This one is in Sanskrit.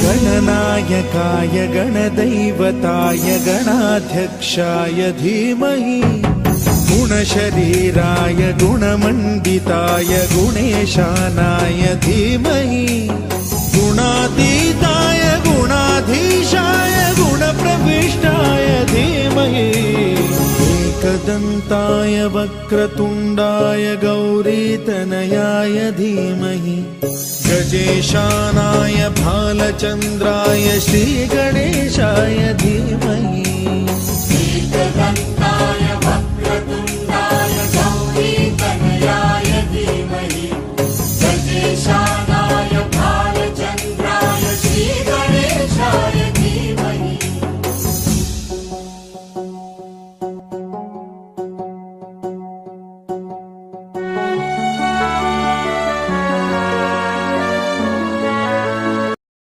गणनायकाय गणदैवताय गणाध्यक्षाय धीमहि गुणशरीराय गुणमण्डिताय गुणेशानाय धीमहि गुणातीताय गुणाधीशाय गुणप्रविष्टाय धीमहि एकदन्ताय वक्रतुण्डाय गौरीतनयाय धीमहि गजेशानाय भालचन्द्राय श्रीगणेशाय धीमहि